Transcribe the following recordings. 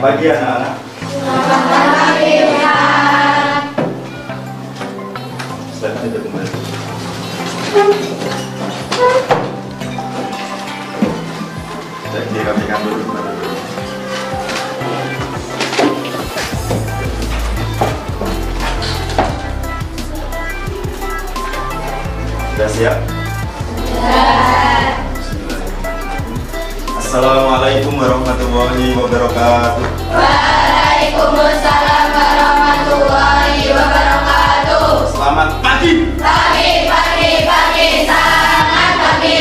pagi anak-anak. Selamat pagi, Pak. Selamat itu kembali. Jadi dirapikan dulu. Sudah siap? Assalamualaikum warahmatullahi wabarakatuh. Waalaikumsalam warahmatullahi wabarakatuh. Selamat pagi. Pagi, sangat pagi.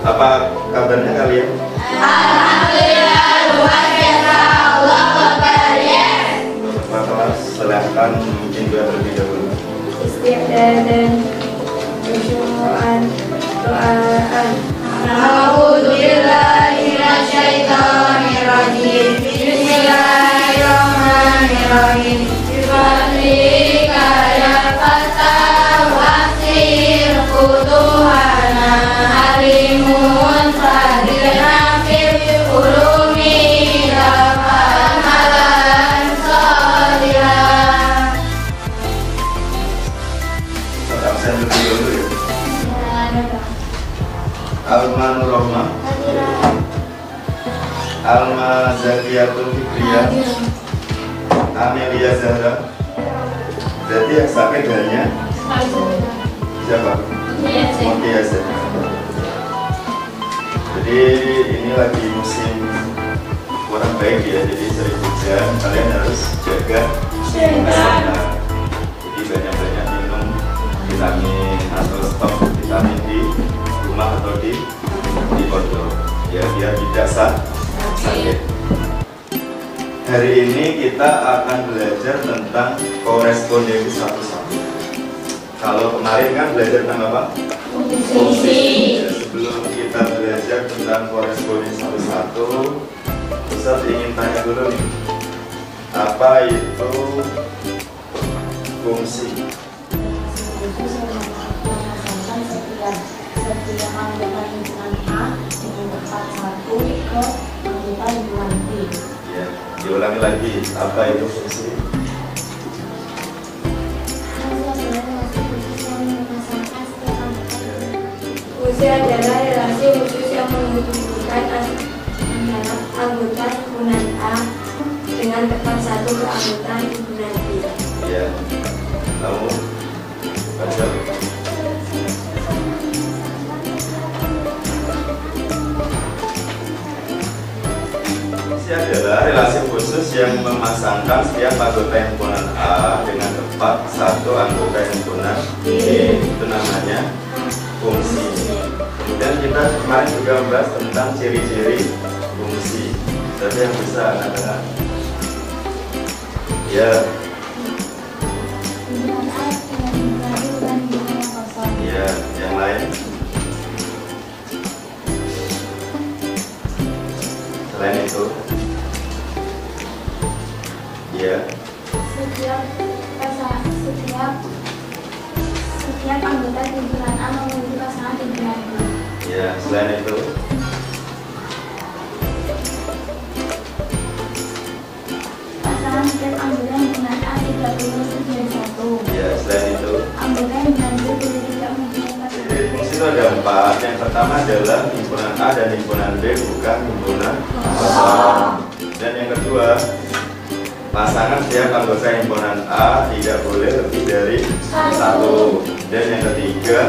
Apa kabarnya kalian? Alhamdulillah, luar biasa. Allahu Akbar, yes. Untuk kelas silahkan mungkin terlebih dahulu. Istiadah dan bersyukuran doaan. A'udzubillahi minasyaitonirrajim. Bismillahirrahmanirrahim. Bifadlika ya Fatah wasir futuhana alimun fadilna fil ulumi lafamalan sholihan. Absen lebih dulu ya. Almanur Rahmah, Alma Zakiyatul Fikriyah, Amelia Zahra. Berarti yang sakit hanya siapa? Mutia Zahra. Jadi ini lagi musim kurang baik ya, jadi sering hujan. Kalian harus jaga kesehatan. Jadi banyak-banyak minum vitamin atau stok vitamin di rumah atau di pondok ya, biar tidak sakit. Hari ini kita akan belajar tentang korespondensi satu-satu. Kalau kemarin kan belajar tentang apa? Fungsi. Ya, sebelum kita belajar tentang korespondensi satu-satu, Ustaz ingin tanya dulu nih, apa itu fungsi? Setiap anggota himpunan A dengan tepat satu ke anggota himpunan B. Ya, diulangi lagi, apa itu fungsi? Fungsi adalah relasi khusus yang menghubungkan antara anggota himpunan A dengan tepat satu ke anggota himpunan B. Ya, kamu baca. Fungsi adalah relasi khusus yang memasangkan setiap anggota himpunan A dengan tepat satu anggota himpunan B. Itu namanya fungsi. Kemudian kita kemarin juga membahas tentang ciri-ciri fungsi. Tapi yang bisa anak-anak. Ya. Ya, yang lain. Selain itu, ya. Setiap anggota himpunan A memiliki pasangan himpunan B. Ya, selain itu, Pasangan setiap anggota himpunan A tidak boleh lebih dari satu. ya, selain itu. Anggota himpunan B boleh tidak mempunyai pasangan. Jadi fungsi itu ada 4. Yang pertama adalah himpunan A dan himpunan B bukan himpunan kosong. Dan yang kedua, pasangan setiap anggota himpunan A tidak boleh lebih dari 1. Dan yang ketiga,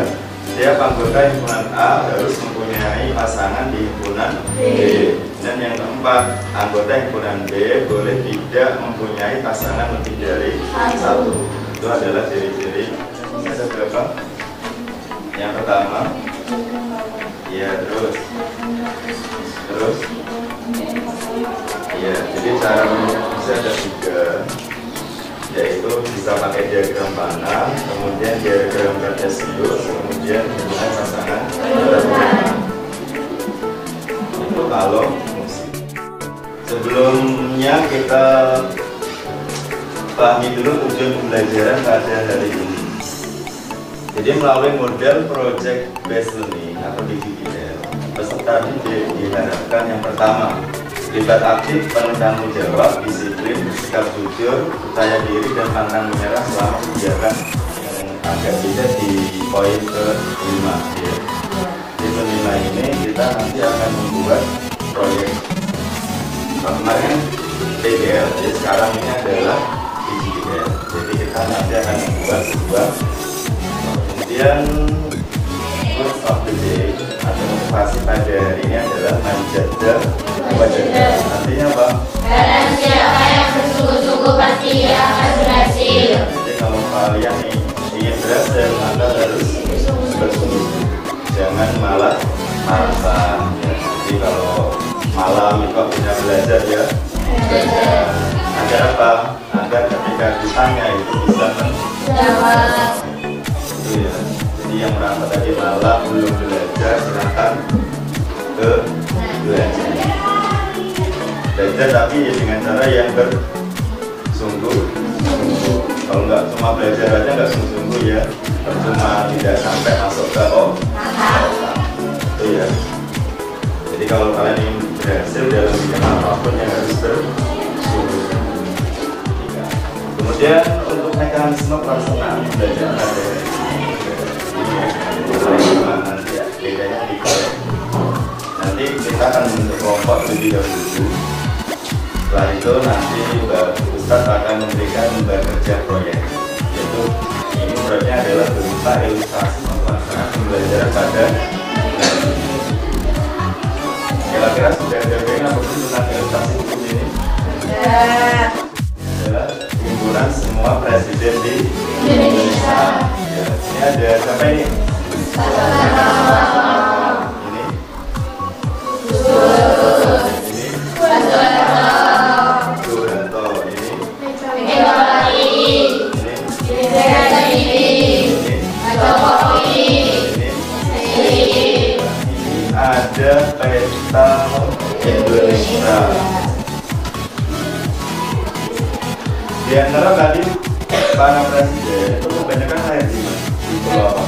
setiap anggota himpunan A harus mempunyai pasangan di himpunan B. Dan yang keempat, anggota himpunan B boleh tidak mempunyai pasangan lebih dari 1. Itu adalah ciri-ciri. Ada berapa? Yang pertama, ya, terus, ya. Jadi cara menyebutnya ada 3, yaitu bisa pakai diagram panah, kemudian diagram kartesius, kemudian hubungan pasangan. Itu kalau fungsi. Sebelumnya kita pahami dulu tujuan pembelajaran pada hari ini. Jadi melalui model project based learning atau DBL, peserta didik diharapkan yang pertama Terlibat aktif, penuh tanggung jawab, disiplin, bersikap jujur, percaya diri, dan pantang menyerah selama kegiatan yang agak beda di poin ke-5 ya. Di ke-5 ini kita nanti akan membuat proyek. Kemarin PGL, jadi sekarang ini adalah PGL. Jadi kita nanti akan membuat sebuah, kemudian quote of the day atau motivasi pada hari ini adalah menjaga wajah. Artinya apa? Barang siapa yang bersungguh-sungguh pasti akan berhasil. Jadi kalau kalian ingin berhasil, maka harus bersungguh-sungguh. Jangan malah malah. Jadi kalau malam itu punya belajar ya. Belajar. Agar apa? Agar ketika ditanya itu bisa menjawab. Itu ya. Jadi yang merasa tadi malam belum belajar, silahkan ke belajar. Belajar tapi ya dengan cara yang bersungguh-sungguh. Kalau nggak cuma belajar aja nggak sungguh-sungguh ya, cuma tidak sampai masuk ke itu ya. Jadi kalau kalian ingin berhasil dalam bidang apapun yang harus bersungguh-sungguh. Kemudian untuk mekanisme pelaksanaan belajar ada nanti ya, bedanya di kolom. Nanti kita akan membentuk kelompok lebih dahulu. Setelah itu nanti Mbak Ustadz akan memberikan lembar kerja proyek, yaitu ini proyeknya adalah berupa ilustrasi pelaksanaan pembelajaran pada kira-kira sudah ada yang apa sih tentang ilustrasi buku ini? Adalah kumpulan semua presiden di Indonesia. Ya, ini ada siapa ini? Ini ada peta Indonesia. Di antara tadi para presiden itu kebanyakan lahir di mana? Di Pulau apa?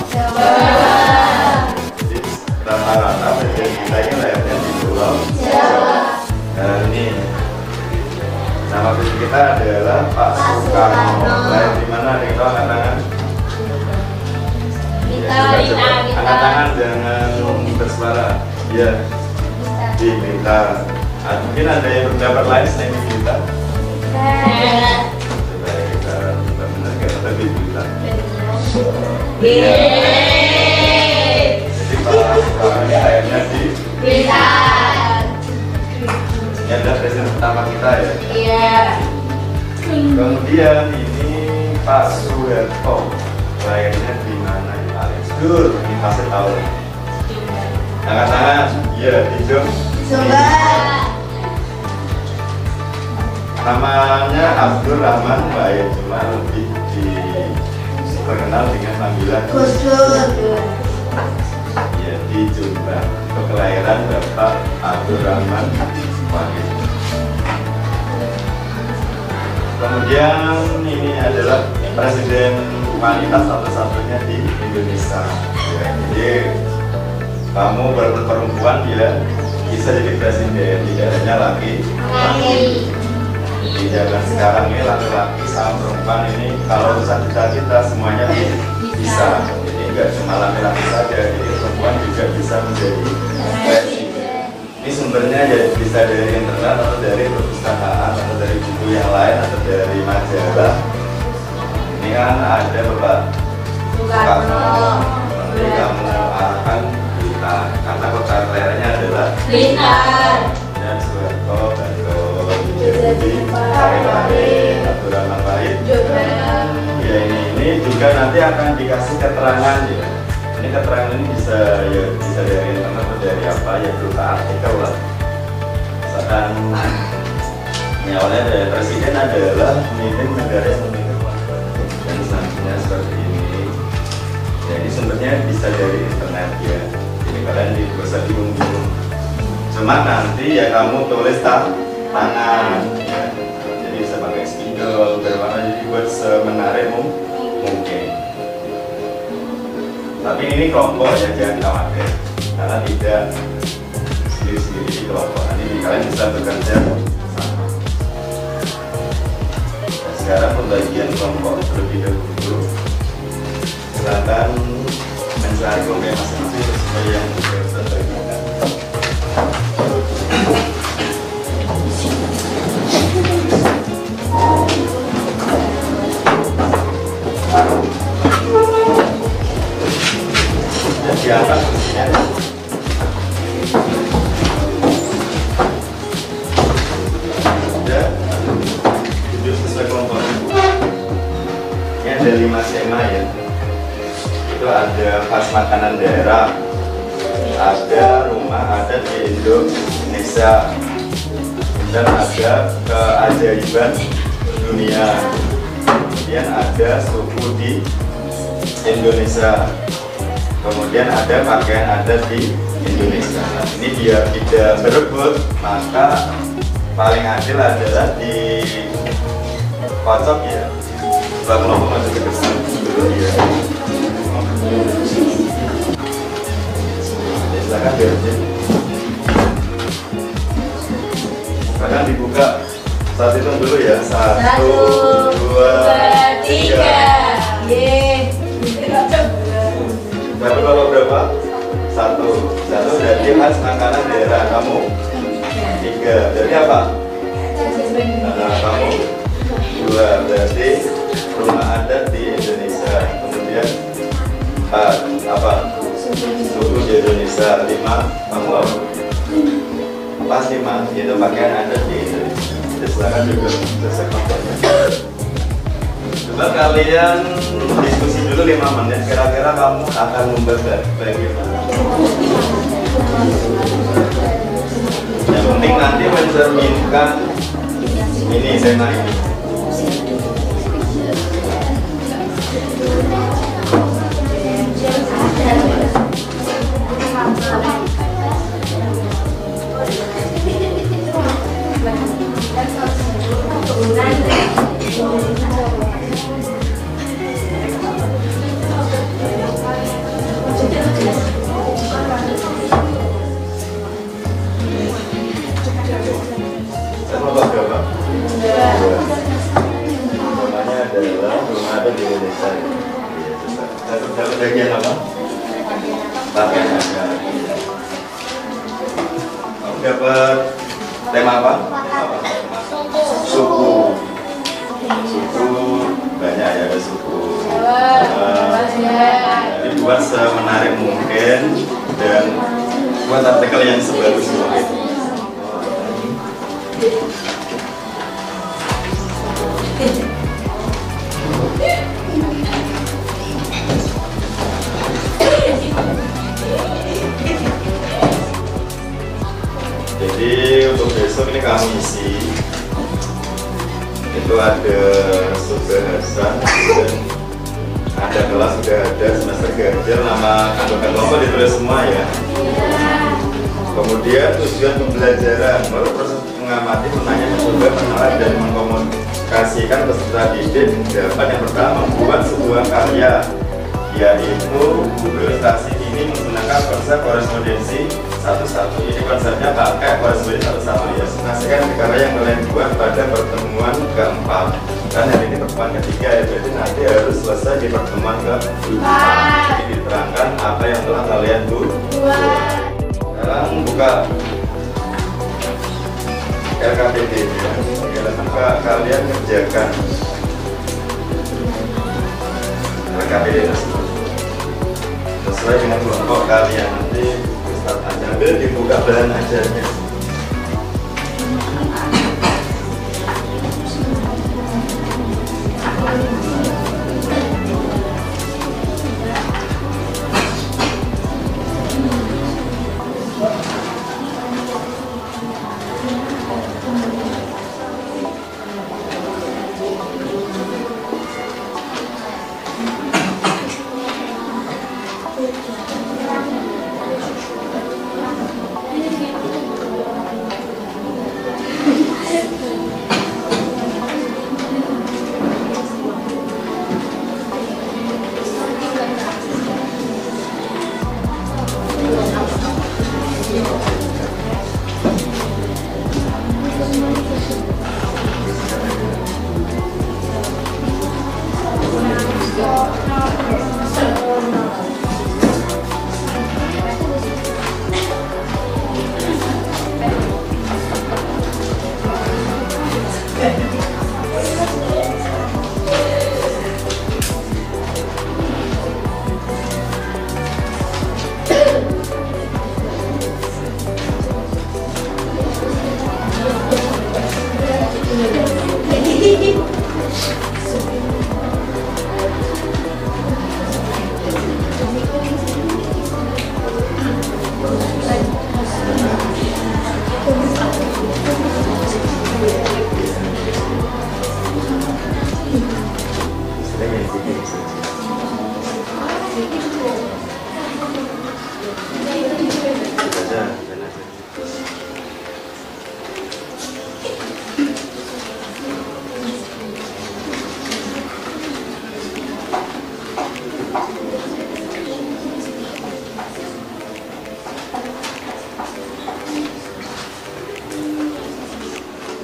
Jadi rata-rata presiden kita ini lahirnya di Pulau Jawa. Nah ini nama presiden kita adalah Pak Soekarno. Lahir di mana? Ada yang tahu angkat tangan? Angkat tangan jangan bersuara. Ya, di Blitar. Mungkin ada yang berpendapat lain selain di Blitar? Coba kita benar kata di Blitar. Jadi Pak Soekarno ini lahirnya di Blitar. Ini adalah presiden pertama kita ya. Iya. Kemudian ini Pak Soeharto. Lahirnya di mana ya Alex? Dur, ini pasti tahu. Angkat tangan, iya, hijau. Sumber. Namanya Abdul Rahman Baik, cuma lebih terkenal dengan panggilan Gus Dur. ya di Jombang. Kelahiran Bapak Abdul Rahman Baik. Kemudian ini adalah presiden wanita satu-satunya di Indonesia. Ya, jadi kamu perempuan ya bisa jadi presiden, tidak hanya laki. Di zaman sekarang ini laki-laki sama perempuan ini kalau urusan cita-cita semuanya bisa. Jadi nggak cuma laki-laki saja, jadi perempuan juga bisa menjadi presiden. Ini sumbernya ya bisa dari internet atau dari perpustakaan atau dari buku yang lain atau dari majalah. Ini kan ada Bapak Soekarno. Jadi kamu akan Blitar karena kota kelahirannya adalah Blitar. dan Soeharto, Bantul, Jadi, Pare-Pare, Abdul Rahman Baik. Ya ini juga nanti akan dikasih keterangan ya. Ini keterangan ini bisa dari internet atau dari apa ya berupa artikel lah. Misalkan ini awalnya dari presiden adalah pemimpin negara yang memiliki kemampuan dan selanjutnya seperti ini. Jadi sumbernya bisa dari internet ya. Jadi kalian tidak usah bingung-bingung. Cuma nanti ya kamu tulis tangan ya. Jadi bisa pakai spidol berwarna jadi buat semenarik mungkin. Tapi ini kelompok ya jangan khawatir karena tidak sendiri-sendiri di kelompok. Nanti kalian bisa bekerja sama. Nah, sekarang pembagian kelompok terlebih dahulu. Silakan mencari kelompok masing-masing sesuai yang sudah saya bagikan. Di atas posisinya sudah duduk sesuai kelompok. Ini ada 5 skema ya. Itu ada khas makanan daerah, ada rumah adat di Indonesia, dan ada keajaiban dunia. Kemudian ada suku di Indonesia. Kemudian ada pakaian adat di Indonesia. Nah, ini biar tidak berebut, maka paling adil adalah di kocok ya. Setelah kelompok masuk ke depan dulu ya. Silakan diambil. Silakan dibuka. Saat itu dulu ya. 1, 2, 3. Baru kalau berapa? 1 dari khas makanan daerah kamu. 3 dari apa? Nah, kamu 2 berarti rumah adat di Indonesia. Kemudian 4 apa? Suku di Indonesia. 5 kamu apa? Pas 5 itu pakaian adat di Indonesia. Silakan juga selesai kelompoknya. Coba kalian diskusi dulu 5 menit. Kira-kira kamu akan membuat bagaimana? Yang penting nanti mencerminkan ini tema ini. Namanya adalah rumah adat di Indonesia. Dapat bagian apa? Pakaian adat. Kamu dapat tema apa? Suku. Suku banyak ya, ada suku. Jadi buat semenarik mungkin dan buat artikel yang sebagus mungkin. Jadi untuk besok ini kami isi itu ada subahasa dan ada kelas sudah ada semester ganjil, nama anggota kelompok ditulis semua ya. Kemudian tujuan pembelajaran baru proses mengamati, menanya, mencoba, menelaah dan mengkomunikasikan peserta didik. Dapat yang pertama membuat sebuah karya, yaitu ilustrasi ini menggunakan konsep korespondensi satu-satu. Ini konsepnya pakai korespondensi satu-satu ya. Simulasikan karya yang kalian buat pada pertemuan keempat. Dan hari ini pertemuan ketiga ya, jadi nanti harus selesai di pertemuan ke-4. Jadi diterangkan apa yang telah kalian buat. Sekarang buka LKPD ya. Buka kalian kerjakan LKPD tersebut sesuai dengan kelompok kalian. Nanti Ustaz ambil dibuka bahan ajarnya.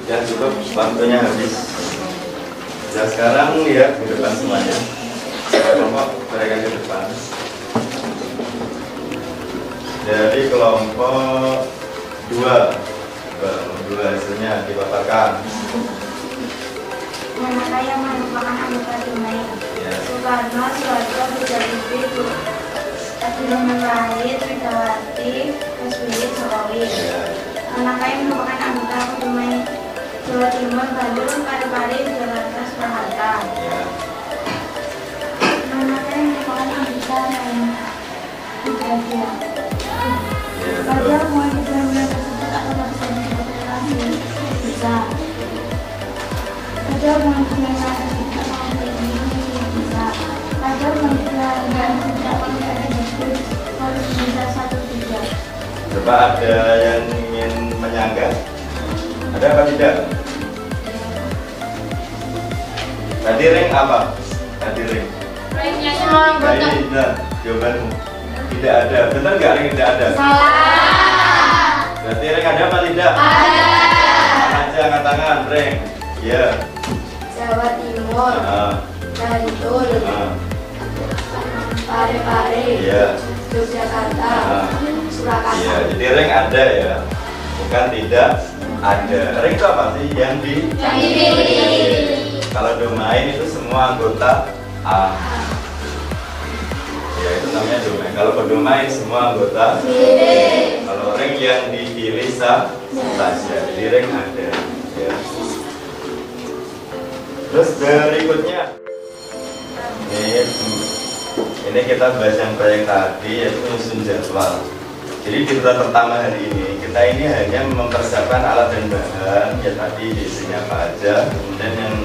Ya cukup, waktunya habis. Ya sekarang ya ke depan semuanya. Kelompok mereka ke depan. Dari kelompok 2 hasilnya dipaparkan. Manakah yang merupakan anggota tunai? Ya. Soekarno, Soeharto, Budi, Abdurrahman Wahid, Megawati, SBY, Jokowi. Ya. Manakah yang merupakan anggota tunai? Jawa Timur, Bandung, Parepare, Jakarta, Soeharto. Ya. Manakah yang merupakan anggota Muhammadiyah? Ya, Pada betul. Muhammadiyah tersebut apakah bisa dilakukan? Bisa. Pada Muhammadiyah tersebut bisa. Pada Muhammadiyah tersebut harus bisa 1-3. Coba ada yang ingin menyanggah? Ada apa tidak? Tadi ring apa? Tadi ring. Ringnya semua anggota. Baik, nah, jawabanmu. Tidak ada. Benar nggak ring tidak ada? Salah. Berarti ring ada apa tidak? Ada. Aja angkat tangan, ring. Iya. Jawa Timur, Bantul, Parepare, Iya. Yogyakarta, Iya, Surakarta. jadi ring ada ya. Bukan tidak ada. Ring itu apa sih? Yang dipilih. Kalau domain itu semua anggota A. Ya itu namanya domain. Kalau berdomain semua anggota B. Kalau ring yang dipilih saja. Jadi ring ada. Ya. Terus berikutnya ini kita bahas yang proyek tadi yaitu menyusun jadwal. Jadi di tutorial pertama hari ini kita ini hanya mempersiapkan alat dan bahan ya tadi isinya apa aja. Kemudian yang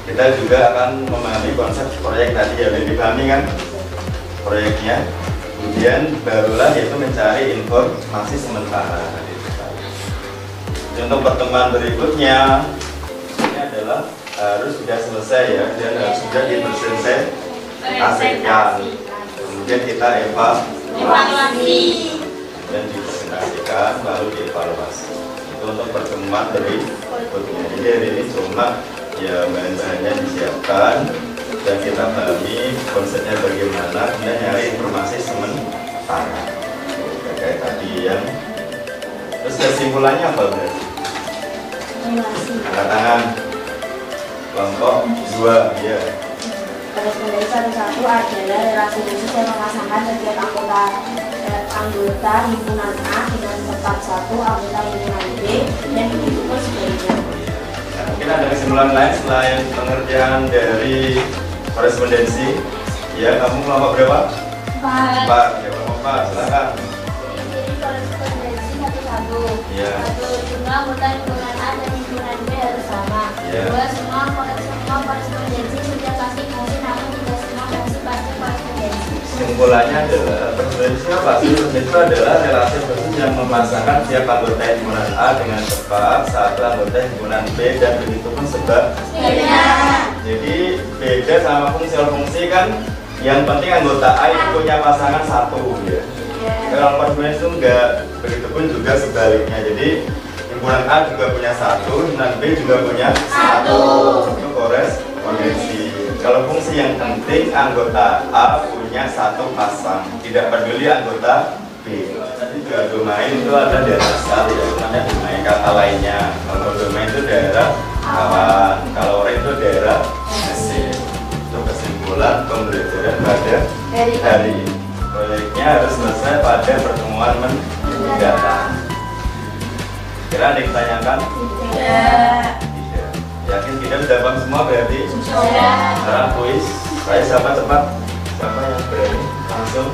kita juga akan memahami konsep proyek tadi ya, udah dipahami kan proyeknya. Kemudian barulah yaitu mencari informasi sementara. Untuk pertemuan berikutnya ini adalah harus sudah selesai ya, dan harus sudah dipresentasikan. Kemudian kita Evaluasi. dan dipresentasikan lalu dievaluasi. Itu untuk pertemuan berikutnya. Jadi hari ini cuma ya bahan-bahannya disiapkan dan kita pahami konsepnya bagaimana, kemudian nyari informasi sementara kayak tadi yang. Terus kesimpulannya apa berarti? Angkat tangan. Kelompok 2 ya. Korespondensi 1 adalah relasi khusus yang memasangkan setiap anggota himpunan A dengan tempat 1 anggota himpunan B dan begitu pun sebaliknya. Nah, mungkin ada kesimpulan lain selain pengerjaan dari korespondensi. Ya, kamu kelompok berapa? 4. Ya, kelompok 4. Silakan. Jadi korespondensi 1-1. Ya. 1. Jumlah anggota himpunan A dan himpunan B harus sama. Ya. 2. Semua korespondensi sudah pasti fungsi, namun tidak semua fungsi pasti korespondensi. Kesimpulannya adalah korespondensi apa sih? Itu adalah relasi khusus yang memasangkan setiap anggota himpunan A dengan tepat satu anggota himpunan B dan begitu pun sebaliknya. Jadi beda sama fungsi kan, yang penting anggota A itu punya pasangan 1 ya. Kalau korespondensi itu enggak, begitu pun juga sebaliknya. Jadi himpunan A juga punya 1, himpunan B juga punya 1. Itu korespondensi. Kalau fungsi yang penting anggota A punya 1 pasang, tidak peduli anggota B. Tadi juga domain itu ada daerah sekali ya, namanya domain kata lainnya. Kalau domain itu daerah kawan, kalau ring itu daerah hasil. Itu kesimpulan pembelajaran pada hari ini. Proyeknya harus selesai pada pertemuan mendatang. Kira ada yang ditanyakan? Tidak. Yakin Ini sudah paham semua berarti? Sekarang kuis. Saya siapa cepat? Siapa yang berani? Langsung.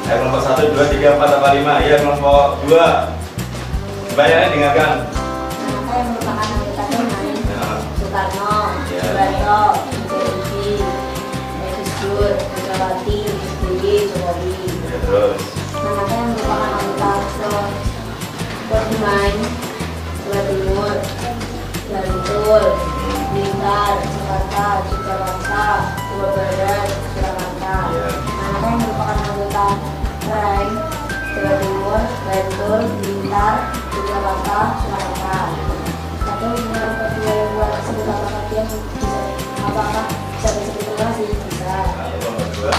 Ayo kelompok 1, 2, 3, 4, apa 5? Iya kelompok 2. Bayangin dengarkan. Saya merupakan anggota pemain Soekarno, Ya. Soeharto, PBI, Gus Dur, Megawati, SBY, Jokowi. Ya, terus. Manakah yang merupakan anggota pemain Jawa Timur, Bantul, Blitar, Jakarta, Yogyakarta, Jawa Barat, Surakarta. Ya. Manakah yang merupakan anggota Rai, Jawa Timur, Bantul, Blitar, Yogyakarta, Surakarta. Satu yang kedua yang buat sebut apa dia bisa apakah bisa disebut sih bisa. Nah, kelompok 2.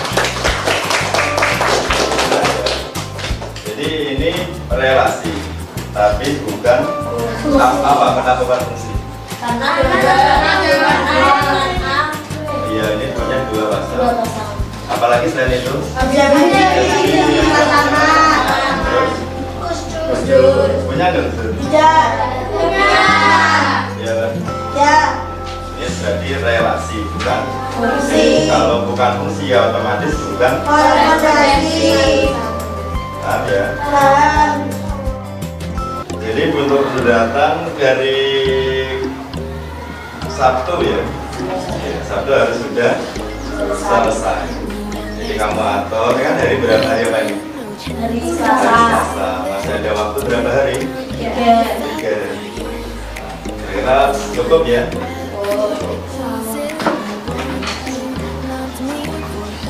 Jadi ini relasi, tapi bukan apa fungsi. Karena Iya, ini punya dua pasal. Apalagi selain itu? Terus punya nggak Gus Dur? Ya. Ini berarti relasi, bukan Fungsi. Kalau bukan fungsi ya otomatis bukan. Paham ya? Jadi untuk datang dari Sabtu ya. Ya, Sabtu harus sudah selesai. Jadi kamu atur kan hari berapa hari apa ini? Hari Hari Selasa. Selasa. Masih ada waktu berapa hari? 3. Kira-kira cukup ya?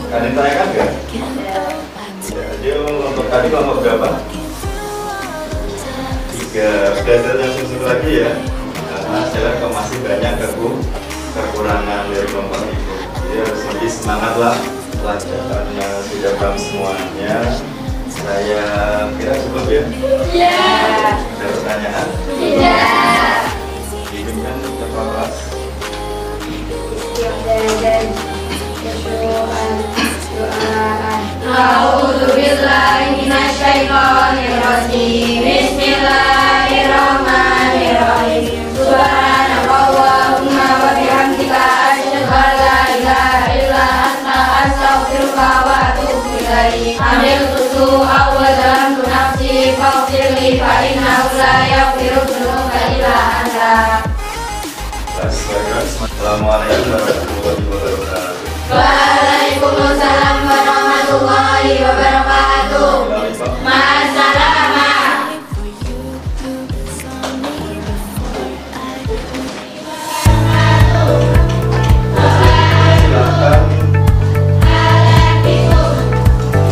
Kalian tanyakan nggak? Jadi untuk tadi kelompok berapa? 3. Belajar yang susu lagi ya. Karena saya lihat masih banyak kekurangan dari kelompok itu. Jadi harus lebih semangat lah belajar karena sudah paham semuanya. Saya kira cukup ya. Ada pertanyaan? Bimbingan ke kelas. A'udzubillahi minasyaitonirrajim. Bismillahirrahmanirrahim. Subhanallahumma wa bihamdika asyhadu an la ilaha illa anta astaghfiruka wa atubu ilaik. Amiltu su'a wa zalamtu nafsi faghfirli fa innahu la yaghfiru dzunuba illa anta. Assalamualaikum warahmatullahi wabarakatuh. Waalaikumsalam warahmatullahi wabarakatuh. Ma'assalamah. Silakan.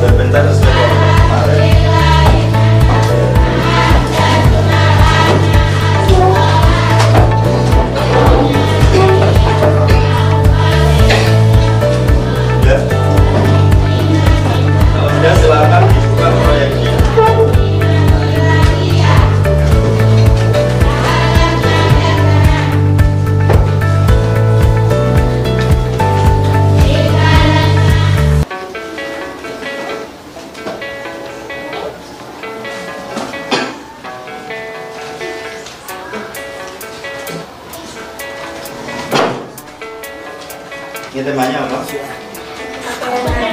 Sebentar sesuai dengan kemarin. Ya. Kalau sudah silakan dibuka proyeknya. Ini temanya apa?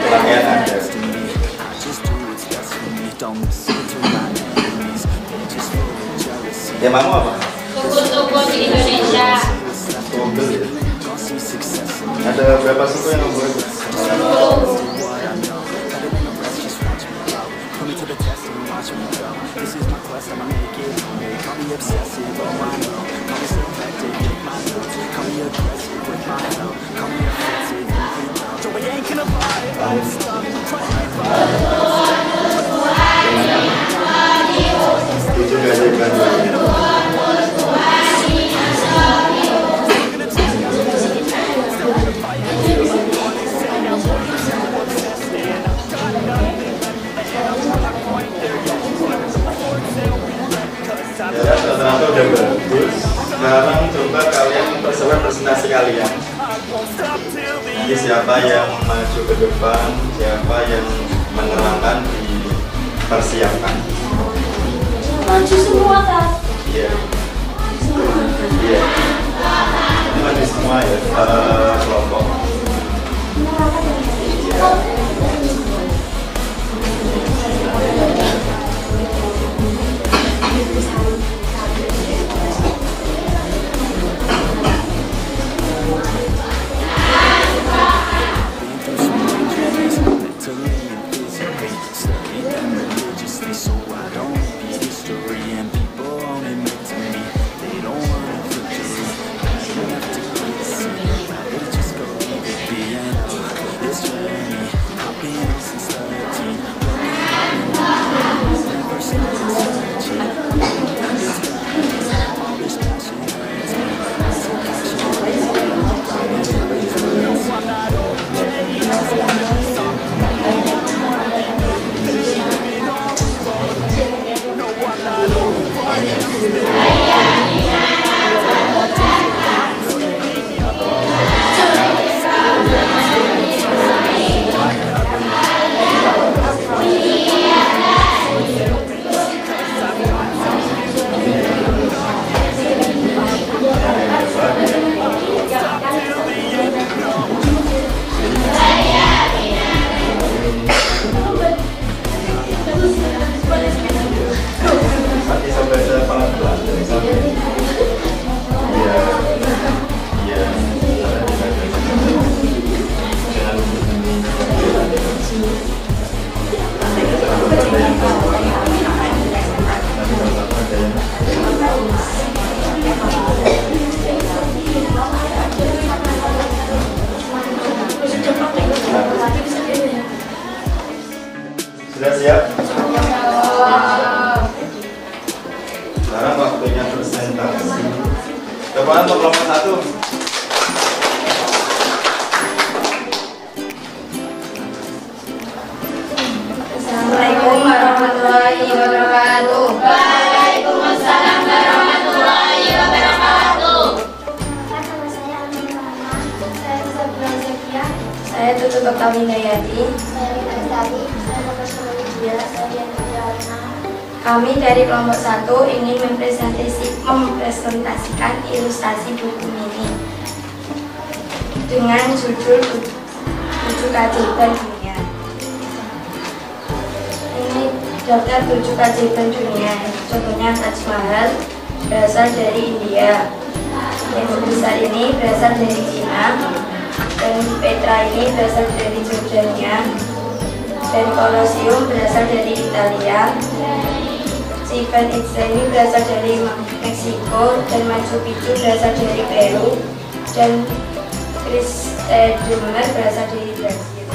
Pakaian ada. Temamu apa? Suku-suku di Indonesia. Google ya. Ada berapa suku yang membuat? Tujuh keajaiban dunia. Ya, rata-rata udah bagus. Sekarang coba kalian mempersiapkan presentasi kalian. Nanti siapa yang maju ke depan, siapa yang menerangkan dipersiapkan. Maju semua kan? Iya. Iya, Iya. Ini masih semua ya kelompok. Sudah siap? Sekarang waktunya presentasi. Coba untuk kelompok 1. Assalamualaikum warahmatullahi wabarakatuh. Waalaikumsalam warahmatullahi wabarakatuh. Nama saya Amin Rahman. Saya Sabra Zakia. Saya Tutut Oktavinayati. Saya Rina Tali. Saya Profesor Lydia. Saya Diana Diana. Kami dari kelompok 1 ingin mempresentasikan ilustrasi buku mini dengan judul 7 Keajaiban Dunia. Ini daftar 7 keajaiban dunia. Contohnya Taj Mahal berasal dari India, yang besar ini berasal dari Cina, dan Petra ini berasal dari Jordania, dan Colosseum berasal dari Italia. Chichen Itza ini berasal dari Meksiko, dan Machu Picchu berasal dari Peru, dan Christ-Redeemer berasal dari Brasil.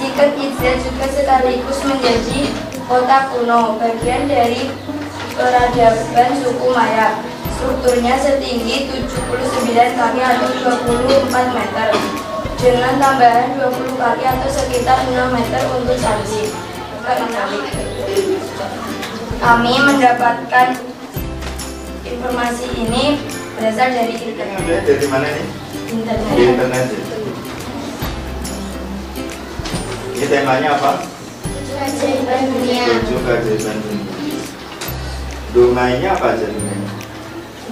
Chichen Itza juga sekaligus menjadi kota kuno, bagian dari peradaban suku Maya. Strukturnya setinggi 79 kaki atau 24 meter, dengan tambahan 20 kaki atau sekitar 6 meter untuk salji. Kami mendapatkan informasi ini berasal dari internet. Dari mana nih? Internet. Di internet. Ini temanya apa? 7 keajaiban dunia. 7 keajaiban dunia. Domainya apa aja domainya?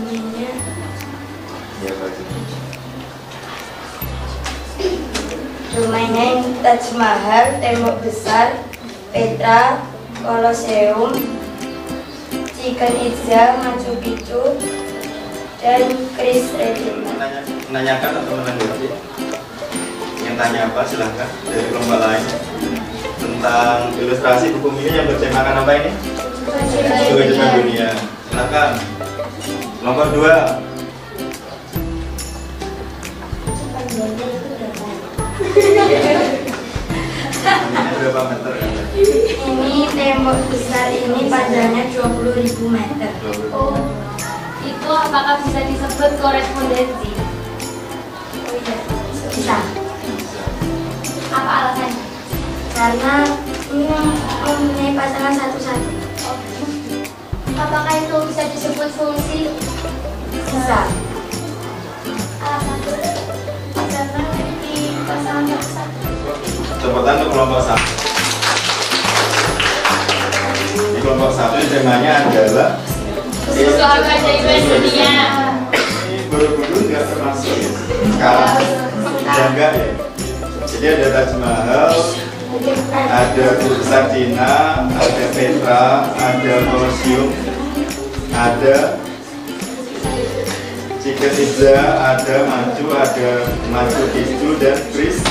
Ininya Ya apa aja? domainya Taj Mahal, tembok besar, Petra, Colosseum, Chichen Itza, Machu Picchu, dan Christ-Redeemer. Menanyakan atau menanggapi? Yang tanya apa silahkan dari kelompok lain tentang ilustrasi buku mini yang bertemakan apa ini? 7 keajaiban dunia. Silahkan. Nomor 2. Ini berapa meter ya? Ini tembok besar ini panjangnya 20.000 meter. 20. Oh, itu itu apakah bisa disebut korespondensi? Oh iya, bisa. Apa alasannya? Karena ini mempunyai pasangan satu-satu. Apakah itu bisa disebut fungsi? Bisa. Alasan karena di pasangan satu. Cepatan untuk kelompok 1. Di kelompok 1 temanya adalah Soal keajaiban dunia. ini Borobudur nggak termasuk ya sekarang, jaga ya. Jadi ada Taj Mahal, ada Besar Cina, ada Petra, ada Colosseum, ada Chichen Itza, ada Machu Picchu dan Greece.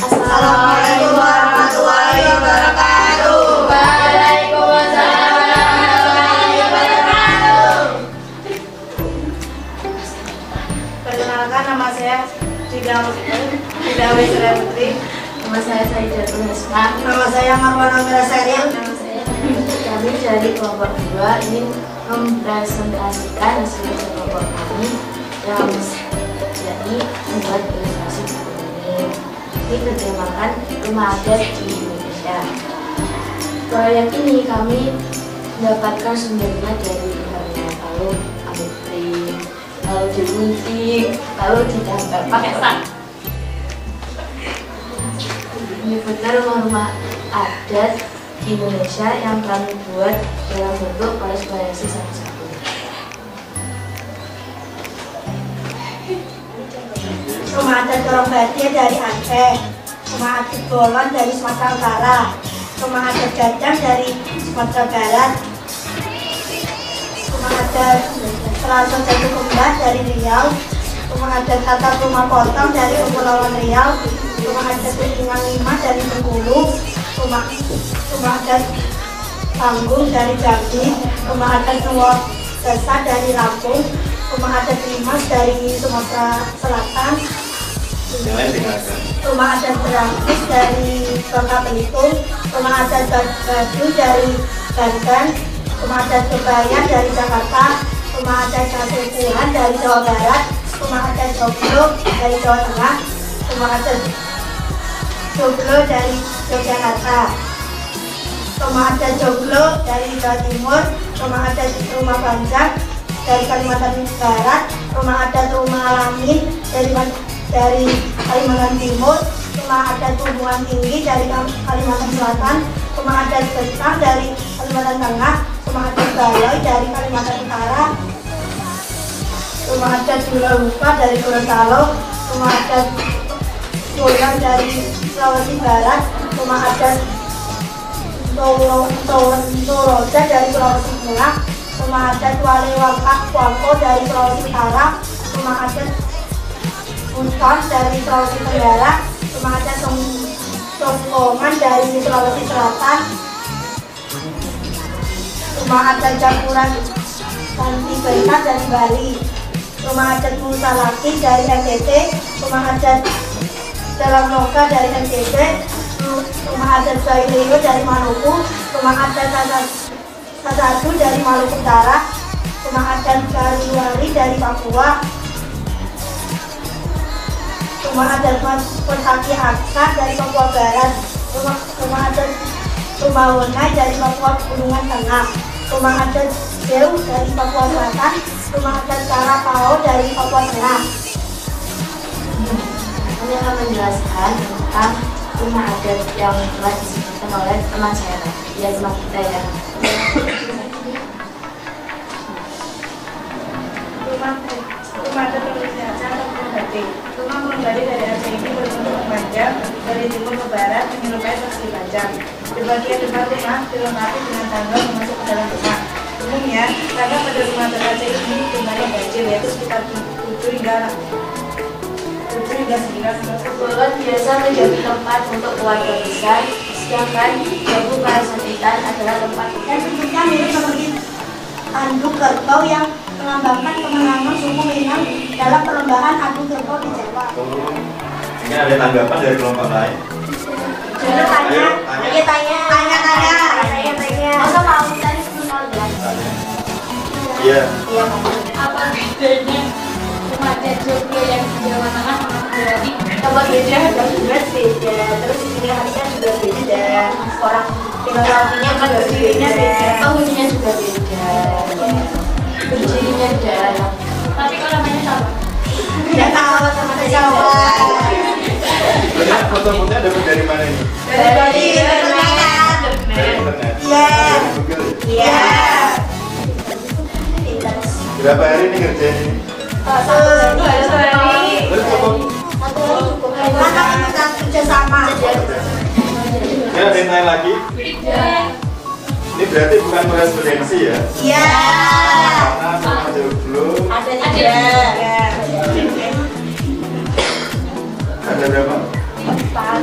Assalamualaikum warahmatullahi wabarakatuh. Waalaikumsalam warahmatullahi wabarakatuh. Perkenalkan, nama saya Cidawi Surya Putri. Nama saya Saidatul Hasna. Nama saya Marwana Miraseril. Nama saya kami dari kelompok 2 ingin mempresentasikan hasil kelompok kami yang yakni membuat ilustrasi buku ini. Ini bertemakan rumah adat di Indonesia. Proyek ini kami mendapatkan sumbernya dari lalu Amitri, lalu digunting, lalu digambar pakai sak. Ini benar rumah adat di Indonesia yang kami buat dalam bentuk korespondensi satu-satu. Rumah adat Corongbadia dari Aceh, rumah adat Bolon dari Sumatera Utara, rumah adat Jajang dari Sumatera Barat, rumah adat Selasa Jatuh Kembang dari Riau, rumah adat Tatap Rumah Potong dari Kepulauan Riau, rumah adat Kuningan 5 dari Bengkulu, rumah adat Panggung dari Jambi, rumah adat Nuwa Desa dari Lampung, rumah adat Limas dari Sumatera Selatan, Yang lain dengarkan. rumah adat Berangkis dari Bangka Belitung, rumah adat Badu dari Banten, rumah adat Kebayan dari Jakarta, rumah adat Kasukuhan dari Jawa Barat, rumah adat Joglo dari Jawa Tengah, rumah adat Joglo dari Yogyakarta, rumah adat Joglo dari Jawa Timur, rumah adat Rumah Banjar dari Kalimantan Barat, rumah adat Rumah Lamin dari Kalimantan Timur, rumah adat Hubungan Tinggi dari Kalimantan Selatan, rumah adat Betang dari Kalimantan Tengah, rumah adat Baloy dari Kalimantan Utara, rumah adat Julalupa dari Gorontalo, rumah adat Goyang dari Sulawesi Barat, rumah adat Toroja dari Sulawesi Tengah, rumah adat Wale Wangko dari Sulawesi Utara, rumah adat Buton dari Sulawesi Tenggara, rumah adat Songkongan dari Sulawesi Selatan, rumah adat Campuran Santi Bena dari Bali, rumah adat Musa Laki dari NTT, rumah adat Dalam Loka dari NTT, rumah adat Baileo dari Maluku, rumah adat Sasadu dari Maluku Utara, rumah adat Kariwari dari Papua, rumah adat Persaki Aksa dari Papua Barat, rumah adat Rumah Wonai dari Papua Pegunungan Tengah, rumah adat Dew dari Papua Selatan, rumah adat Karapao dari Papua Tengah. Kami akan menjelaskan tentang rumah adat yang telah disebutkan oleh teman saya. Ya, teman kita ya. Rumah adat Indonesia atau Kurundadi. Rumah Kurundadi dari Aceh ini berbentuk panjang dari timur ke barat menyerupai persegi panjang. Di bagian depan rumah dilengkapi dengan tangga masuk ke dalam rumah. Umumnya, tangga pada rumah adat Aceh ini jumlahnya kecil, yaitu sekitar 7 hingga 9. Bolon biasa menjadi tempat untuk keluarga besar, sedangkan Jabu Karasakitan adalah tempat yang bentuknya mirip seperti tanduk kerbau yang melambangkan kemenangan suku Minang dalam perlombaan adu kerbau di Jawa. Ini ada tanggapan dari kelompok lain? Jangan tanya. Masa mau tadi 10 Tanya. Iya. Iya, Mama. Apa bedanya remaja jomblo yang di Jawa Tengah sama Jawa Timur? Kalau beda harga berat beda, terus pilihannya juga beda, orang filosofinya juga beda, penghuninya juga beda, berdirinya beda. Tapi kalau namanya sama. Tidak tahu sama siapa. Sebenarnya foto-fotonya dapat dari mana ini? Dari internet. Dari internet. Iya. Dari Google. Iya. Berapa hari ini kerjain ini? Satu hari. Terus cukup? Satu hari cukup. Karena kita kerja sama. Ya, ada yang lain lagi? Ini berarti bukan korespondensi ya? Iya. Karena sama jomblo. Ada tiga. Ada berapa? Empat.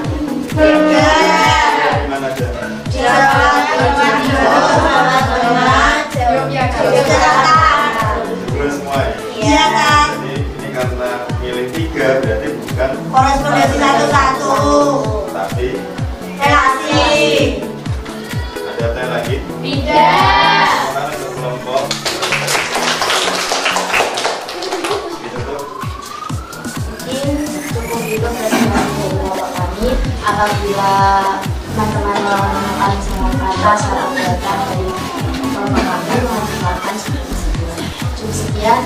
Di mana aja? Yogyakarta. Jomblo semua ya? Iya kan. Jadi ini karena milih 3 berarti bukan Korespondensi satu-satu. tapi Relasi. ada yang lagi? Tidak. Mana untuk kelompok? Ditutup. Mungkin cukup itu presentasi dari Bapak kami. Apabila teman-teman menemukan salah kata, salah kata dari Bapak kami, mohon dimaafkan cukup sekian.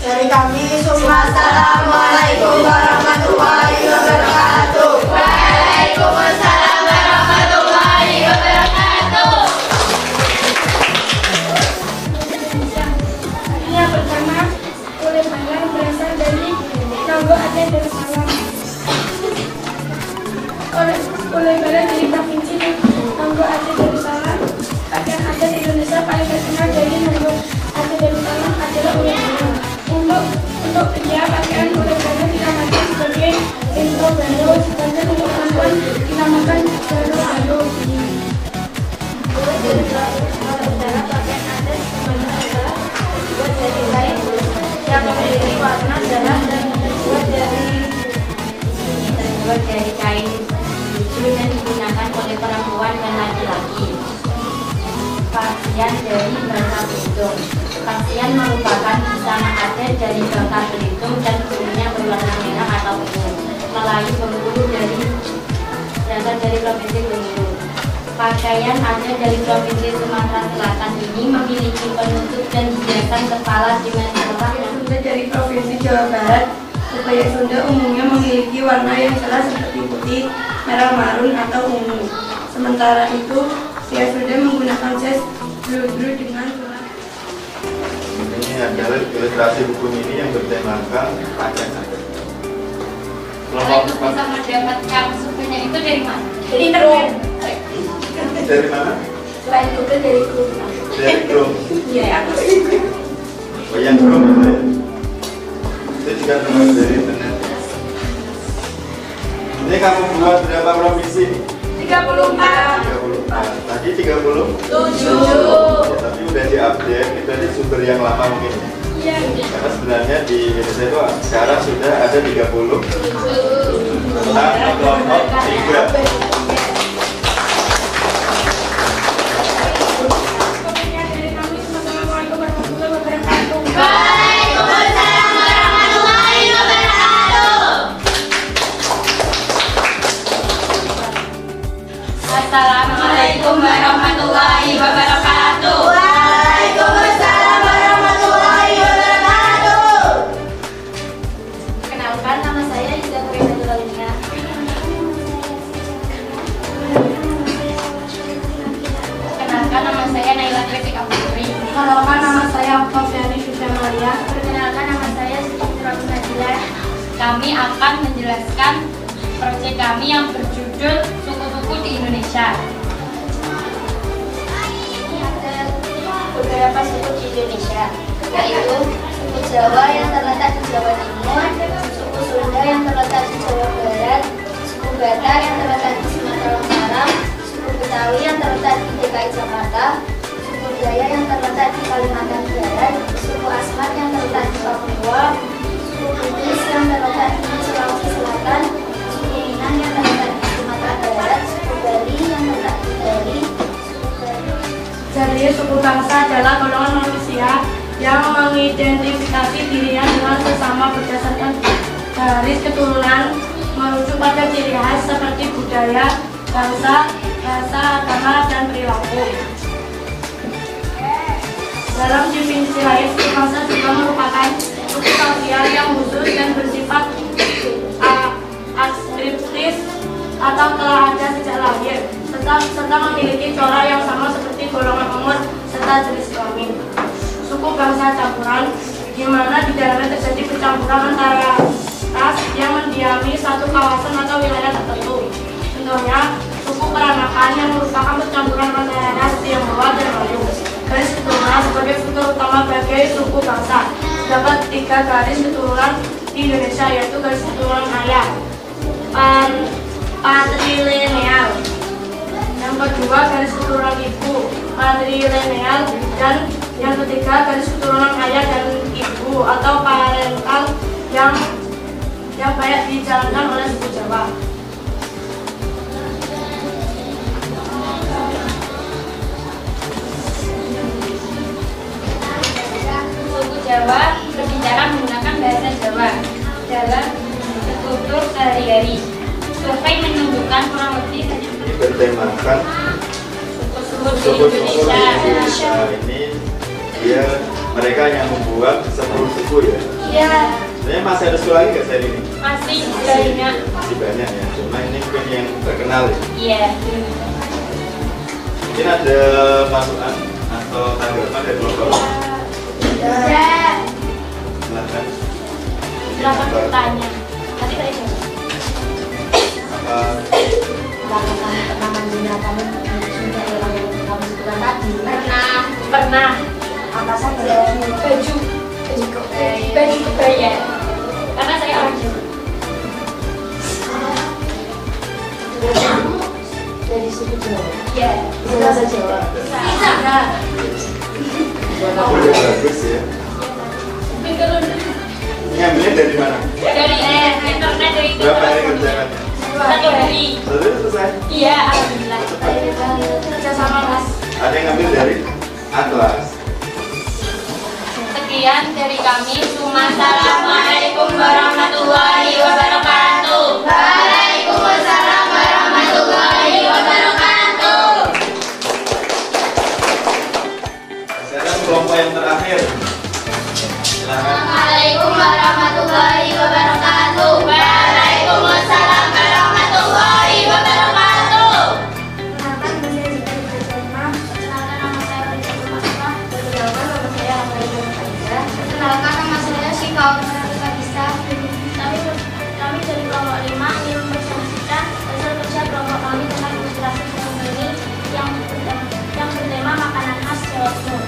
Dari kami semua, assalamualaikum warahmatullahi wabarakatuh. Waalaikumsalam warahmatullahi wabarakatuh. Yang pertama, Kulit Malang berasal dari Nonggo Aceh Darussalam. Kulit Malang dari provinsi Nonggo Aceh Darussalam. Pakaian adat Indonesia paling terkenal dari Nonggo Aceh Darussalam adalah Kulit Malang. Untuk pria, pakaian Kulit Malang dinamakan sebagai Intro Balo, sedangkan untuk perempuan dinamakan Balo. Kulit dari Sulawesi Utara, pakaian adat semuanya adalah terbuat dari kain yang memiliki warna cerah dan terbuat dari kain lucu dan digunakan oleh perempuan dan laki-laki. Pakaian dari Bangka Belitung. Pakaian merupakan busana adat dari Bangka Belitung dan bulunya berwarna merah atau ungu. Melayu Bengkulu berasal dari provinsi Bengkulu. Pakaian adat dari provinsi Sumatera Selatan ini memiliki penutup dan hiasan kepala dengan cerah yang Sunda dari provinsi Jawa Barat. Kebaya Sunda umumnya memiliki warna yang cerah seperti putih, merah marun atau ungu. Sementara itu, Sia Sunda menggunakan jas blue dengan tulang. Ini adalah ilustrasi buku ini yang bertemakan pakaian adat. Kalau itu Kelompok bisa mendapatkan sukunya itu dari mana? Dari internet. dari mana? Selain Google dari Google. Dari Chrome. Iya. Oh, yang Chrome itu ya? Itu juga termasuk dari internet. Ini kamu buat berapa provinsi? 34. 34. Tadi 30? 7. Ya, tapi udah diupdate, itu di sumber yang lama mungkin. Iya. Karena sebenarnya di Indonesia itu sekarang sudah ada 30 tentang kelompok 3. Pokoknya dari kami, Assalamualaikum warahmatullahi wabarakatuh. Waalaikumsalam warahmatullahi wabarakatuh. Assalamualaikum warahmatullahi wabarakatuh. Waalaikumsalam warahmatullahi wabarakatuh. Kenalkan, nama saya Iza Kurina Dulalia. Kenalkan, nama saya Naila Kritik Abduri. Kenalkan, nama saya Oktaviani Susyamalia. Perkenalkan, nama saya Siti Prabu Najila. Kami akan menjelaskan proyek kami yang berjudul Suku-suku di Indonesia. Ini ada beberapa suku di Indonesia, yaitu suku Jawa yang terletak di Jawa Timur, suku Sunda yang terletak di Jawa Barat, suku Batak yang terletak di Sumatera Utara, suku Betawi yang terletak di DKI Jakarta, suku Dayak yang terletak di Kalimantan Barat, suku Asmat yang terletak di Papua, suku Bugis yang terletak di Sulawesi Selatan, suku Minang yang terletak di Sumatera Barat, suku Bali yang terletak di Bali, suku Bali. Jadi, suku bangsa adalah golongan manusia yang mengidentifikasi dirinya dengan sesama berdasarkan garis keturunan merujuk pada ciri khas seperti budaya, bangsa, rasa, agama, dan perilaku. Dalam definisi lain, suku bangsa juga merupakan suku sosial yang khusus dan bersifat adskriptif atau telah ada sejak lahir, serta memiliki corak yang sama seperti golongan umur serta jenis kelamin. Suku bangsa campuran, di mana di dalamnya terjadi percampuran antara ras yang mendiami satu kawasan atau wilayah tertentu. Contohnya, suku Peranakan yang merupakan percampuran antara ras Tionghoa dan Melayu. Garis keturunan sebagai faktor utama bagi suku bangsa. Terdapat 3 garis keturunan di Indonesia, yaitu garis keturunan ayah, patrilineal. Yang kedua, garis keturunan ibu, matrilineal, dan yang ketiga, garis keturunan ayah dan ibu atau parental yang banyak dijalankan oleh suku Jawa. Suku Jawa berbicara menggunakan bahasa Jawa dalam bertutur sehari-hari. Survei menunjukkan kurang lebih bertemakan suku di Indonesia. Ini dia mereka yang membuat 10 suku ya. Iya. Sebenarnya masih ada suku lagi nggak saya ini? Masih banyak. Masih banyak ya. Cuma ini mungkin yang terkenal ya. Iya. Mungkin ada masukan atau tanggapan dari kelompok. Ya. Silakan. Silakan bertanya. Tadi saya jawab. Apakah kamu pernah menggunakan sungai yang kamu sebutkan tadi? Pernah. Apa saja? Baju kebaya. Karena saya orang Jawa. Dari suku Jawa. Iya. Bahasa Jawa. Bisa. Udah bagus ya. Ngambilnya dari mana? Dari internet dari Berapa hari kerjaannya? 1 hari. Sudah selesai. Iya, alhamdulillah. Kerja sama Mas. Ada yang ngambil dari Atlas. Sekian dari kami. Assalamualaikum warahmatullahi wabarakatuh. Waalaikumsalam warahmatullahi wabarakatuh. Sekarang kelompok yang terakhir. Silakan. Assalamualaikum warahmatullahi wabarakatuh. Waalaikumsalam warahmatullahi wabarakatuh. Perkenalkan, saya Zita Rizalma. Perkenalkan, nama saya Rizal Masrah. Perkenalkan, nama saya Amalia Nurhaliza. Perkenalkan, nama saya Shika Bisa. Kami dari kelompok 5 ingin mempresentasikan hasil kerja kelompok kami tentang ilustrasi buku ini yang bertema makanan khas Jawa Timur.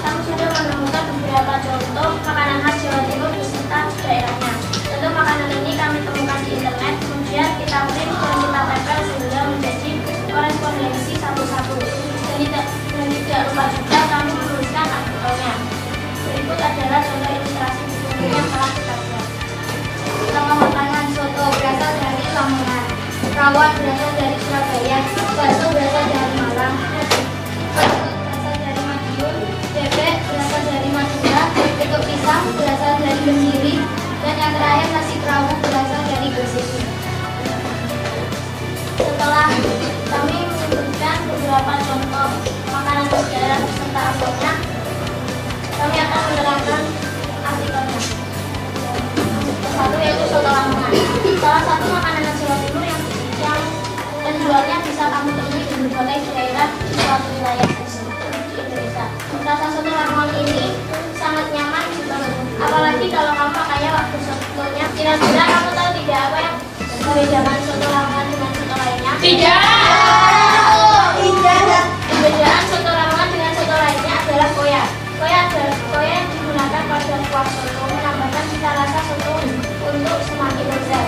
Kami sudah menemukan beberapa contoh makanan khas Jawa Timur beserta daerahnya. Tentu makanan ini kami temukan di internet, kemudian kita print dan kita tempel sehingga menjadi korespondensi satu-satu. Dan tidak lupa juga kami menuliskan artikelnya. Berikut adalah contoh ilustrasi buku yang telah kita buat. Pertama, makanan soto berasal dari Lamongan, rawon berasal dari Surabaya, bakso berasal dari Malang, berasal dari Madiun, bebek berasal dari Madura, getuk pisang berasal dari Kediri, dan yang terakhir nasi kerawang berasal dari Gresik. Setelah kami menyebutkan beberapa contoh makanan bersejarah beserta amplopnya, kami akan menerangkan artikelnya. Satu yaitu soto Lamongan. Salah satu makanan khas Jawa Timur yang penjualnya bisa kamu temui di berbagai daerah di suatu wilayah di Indonesia. Rasa soto Lamongan ini sangat nyaman dibangun, apalagi kalau kamu pakai waktu sotonya. Kira-kira kamu tahu tidak apa yang membedakan soto Lamongan dengan soto lainnya? Tidak. Perbedaan soto Lamongan dengan soto lainnya adalah koya. Koya yang digunakan pada kuah soto menambahkan cita rasa soto untuk semakin lezat.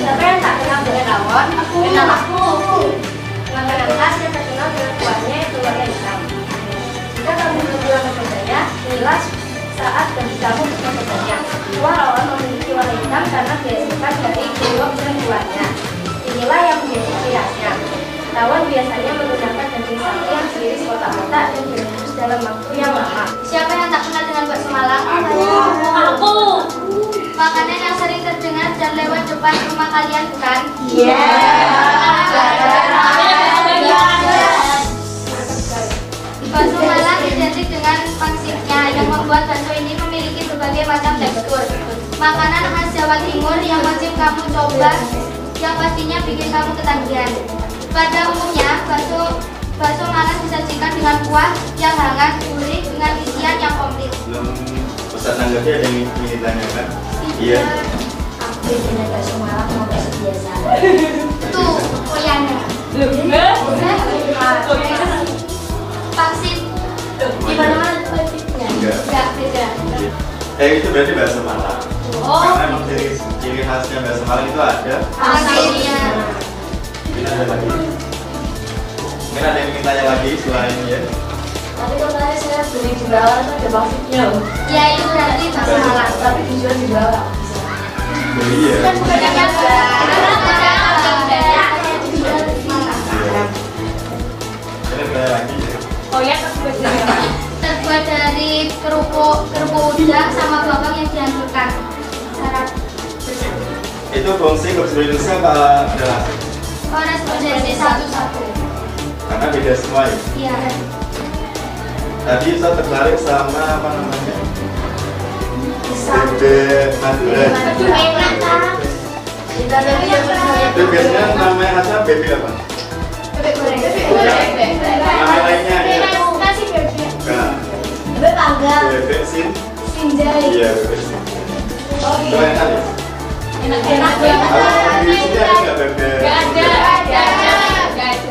Siapa yang tak kenal dengan rawon? Kenal aku. Makanan khas yang terkenal dengan kuahnya itu warna hitam. Jika kamu berdua membacanya, inilah saat bagi kamu untuk membacanya. Kuah rawon memiliki warna hitam karena dihasilkan dari keluak dan buahnya. Inilah yang menjadi ciri khasnya. Tawon biasanya menggunakan daging sapi yang diiris kotak-kotak dan direbus dalam waktu yang lama. Siapa yang tak kenal dengan bakso Malang? Aku. Makanan yang sering terdengar dan lewat depan rumah kalian bukan? Iya. Bakso Malang identik dengan pangsitnya yang membuat bakso ini memiliki berbagai macam tekstur. Makanan khas Jawa Timur yang wajib kamu coba, yang pastinya bikin kamu ketagihan. Pada umumnya, bakso Malang disajikan dengan kuah yang hangat, gurih dengan isian yang komplit. Belum pesan tanggapnya ada yang ingin tanyakan? Iya. Aku bikin bakso Malang mau bakso biasa. Tuh, koyana. Pangsit. Gimana pangsitnya? Enggak beda. Itu berarti bakso Malang. Karena emang ciri khasnya bakso Malang itu ada. Pangsitnya. Mungkin ada lagi. Mungkin ada yang ingin tanya lagi selain ya. Tapi kemarin saya beli di bawah itu ada pangsitnya. Ya itu berarti bakso Malang. Tapi dijual di bawah. Beli ya. Kan bukan yang biasa. Ini tanya lagi ya. Oh ya, terbuat Terbuat dari kerupuk udang sama bawang yang dihancurkan. Syarat bersama. Itu fungsi kursus Indonesia apa adalah? Korespondensi satu-satu. Karena beda semua ya. Iya. Tadi saya tertarik sama apa namanya? Bebek Madura. Itu biasanya namanya khasnya bebek apa? Bebek goreng. Nama lainnya ya? Nasi bebek. Bukan. Bebek panggang. Bebek Sinjai. Iya, bebek itu enak ya? Enak Kalau di sini ada nggak bebek? Gak ada.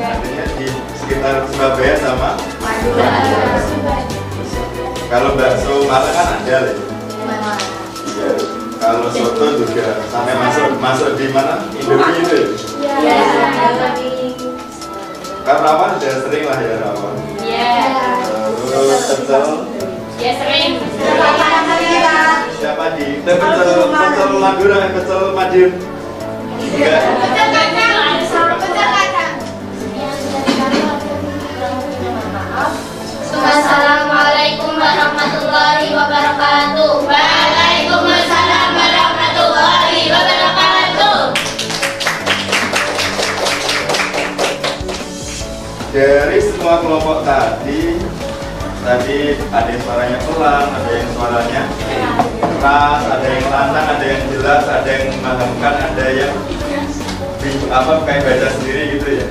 Adanya di sekitar Surabaya sama Madura. Kalau bakso Malang kan ada lah. Iya. Kalau soto juga sampai masuk di mana? Indomie itu ya? Kan rawan udah sering lah ya rawan. Iya. Terus pecel. Ya sering. Siapa di? Pecel Madura, pecel Madiun. Enggak. Assalamualaikum warahmatullahi wabarakatuh. Waalaikumsalam warahmatullahi wabarakatuh. Dari semua kelompok tadi ada yang suaranya pelan, ada yang suaranya keras, ada yang lantang, ada yang jelas, ada yang memahamkan, ada yang kayak baca sendiri gitu ya.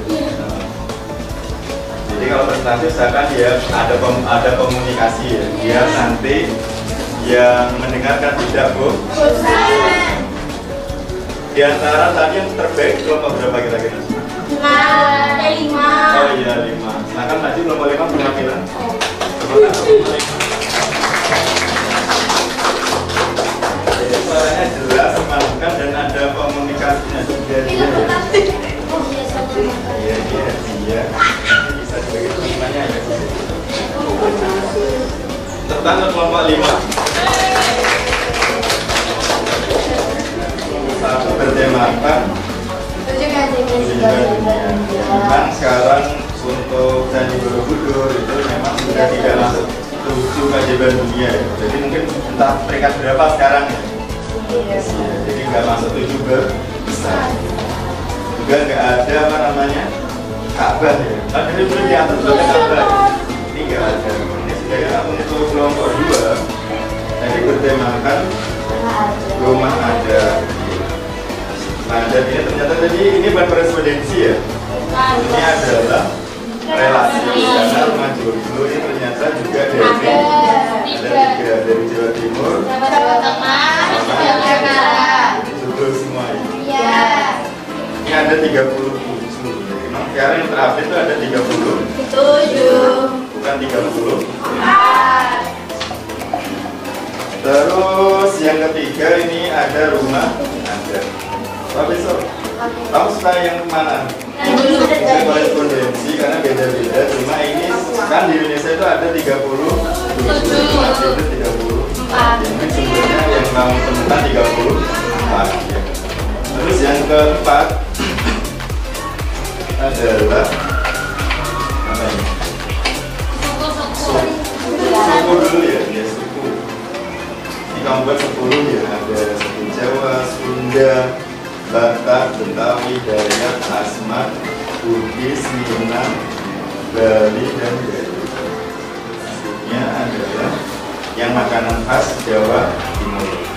Jadi kalau presentasi usahakan ya ada komunikasi ya, biar nanti yang mendengarkan tidak bosan. Di antara tadi yang terbaik kelompok berapa kira-kira? 5. Oh iya 5. Silakan maju kelompok 5 penampilan. Jadi suaranya jelas, memahamkan dan ada komunikasinya juga. Iya. Bisa juga gitu namanya ya. Tentang kelompok 5. Satu bertemakan kan sekarang untuk Candi Borobudur itu memang sudah tidak masuk 7 keajaiban dunia ya. Jadi mungkin entah peringkat berapa sekarang ya. Jadi nggak masuk 7 besar. Juga nggak ada apa namanya Ka'bah ya. Ada itu di atas sebagai Ka'bah. Ini nggak ada. Ini sudah ya untuk kelompok 2. Jadi bertemakan rumah ada. Nah, jadi ternyata ini bukan korespondensi ya. Ini adalah relasi karena rumah jomblo ini ternyata juga dari dari Jawa Timur, Jawa Tengah, Jawa Barat. jomblo semua ini. Iya. Ini ada 37. Memang sekarang yang terupdate itu ada 7. 30. Bukan 30. Terus yang ketiga ini ada rumah ada. Pak besok, kamu suka yang mana? Ini korespondensi karena beda-beda. Cuma ini kan di Indonesia itu ada 30, 30. Ini sebenarnya yang kamu temukan 34. Terus yang keempat, adalah apa ini? Suku dulu ya, suku. Ini kamu buat 10 ya, ada suku Jawa, Sunda, Batak, Betawi, Dayak, Asmat, Bugis, Minang, Bali, dan Bali. Sukunya adalah yang makanan khas Jawa Timur.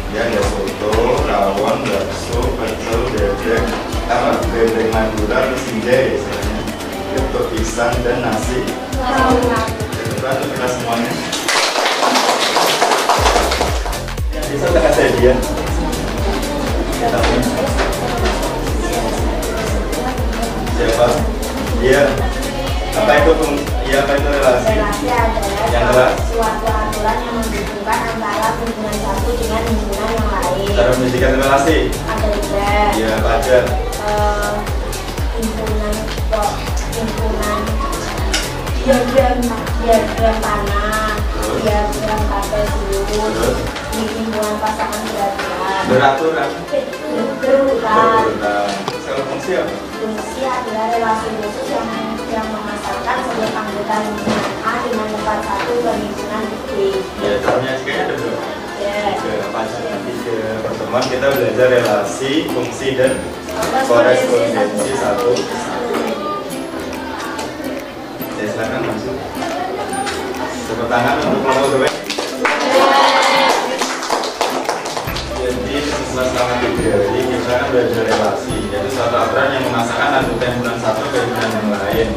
Ya, ada soto, rawon, bakso, pecel, bebek, bebek Madura, sindai, misalnya, getuk pisang dan nasi. Coba untuk kita semuanya. Yang bisa tak kasih dia. Siapa? Dia. Apa itu relasi? Relasi adalah yang adalah suatu aturan yang menghubungkan antara himpunan satu dengan himpunan yang lain. Cara menjadikan relasi? Ada juga. Iya, apa aja? Himpunan diagram tanah, diagram kartesius, himpunan pasangan berat. Beraturan. Berurutan. Kalau fungsi apa? Fungsi adalah relasi khusus yang memasangkan setiap anggota himpunan A dengan tempat satu ke himpunan B. Ya, caranya kayaknya ada berapa? Ya. Apa aja? Nanti ke pertemuan kita belajar relasi, fungsi, dan korespondensi satu. Ya, silakan masuk. Tepuk tangan untuk kelompok gue. Jadi selama 3 hari kita akan belajar relasi, yaitu suatu aturan yang memasangkan anggota himpunan satu ke himpunan yang lain.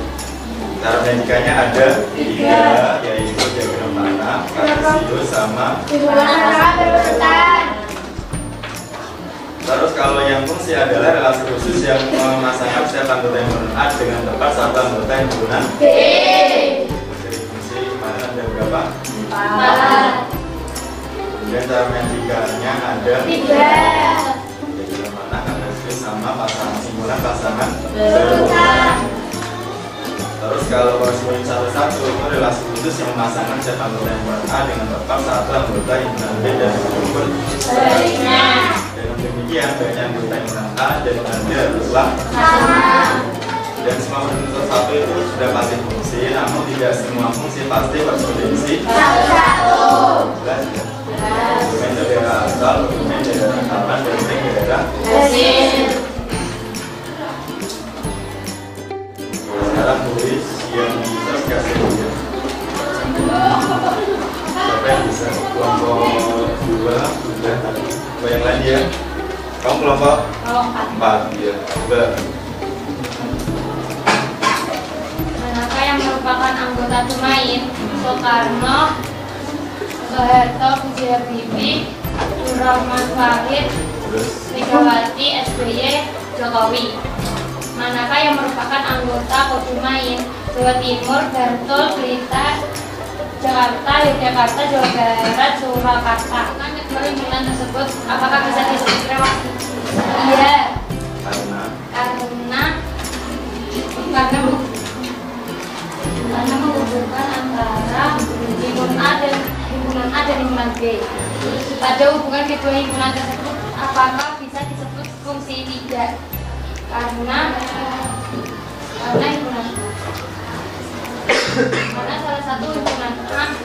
Cara menjadikannya ada 3, yaitu diagram tanah, kartesius, sama terus kalau yang fungsi adalah relasi khusus yang memasangkan setiap anggota himpunan A dengan tepat satu anggota himpunan B. Jadi fungsi mana ada berapa? 4. Kemudian cara menjadikannya ada 3. Jadi mana kartesius sama pasangan himpunan pasangan berurutan. Terus kalau korespondensi satu-satu itu relasi khusus yang memasangkan setiap anggota himpunan A dengan tepat satu anggota himpunan B dan berurutan. Sebaliknya. Dengan demikian banyak anggota himpunan A dan himpunan B haruslah sama. Dan semua unsur satu itu sudah pasti fungsi, namun tidak semua fungsi pasti korespondensi satu. Jelas ya? Dokumen daerah asal, dokumen daerah rekaman, dan dokumen daerah Hasil. sekarang tulis yang bisa kasih dia. Siapa yang bisa? Kelompok 2 sudah. Yang lain ya? Kamu kelompok 4 ya. Coba. Manakah yang merupakan anggota Tumain? Soekarno, Soeharto, B.J. Habibie, Nurrahman Wahid, Megawati, SBY, Jokowi. Manakah yang merupakan anggota Kotumain? Jawa Timur, Bantul, Blitar, Jakarta, Yogyakarta, Jawa Barat, Surakarta. Kedua himpunan tersebut apakah bisa disebut relasi? Iya. Karena menghubungkan antara himpunan A dan himpunan B. Pada hubungan kedua himpunan tersebut apakah bisa disebut fungsi? Tidak. Karena salah satu himpunan A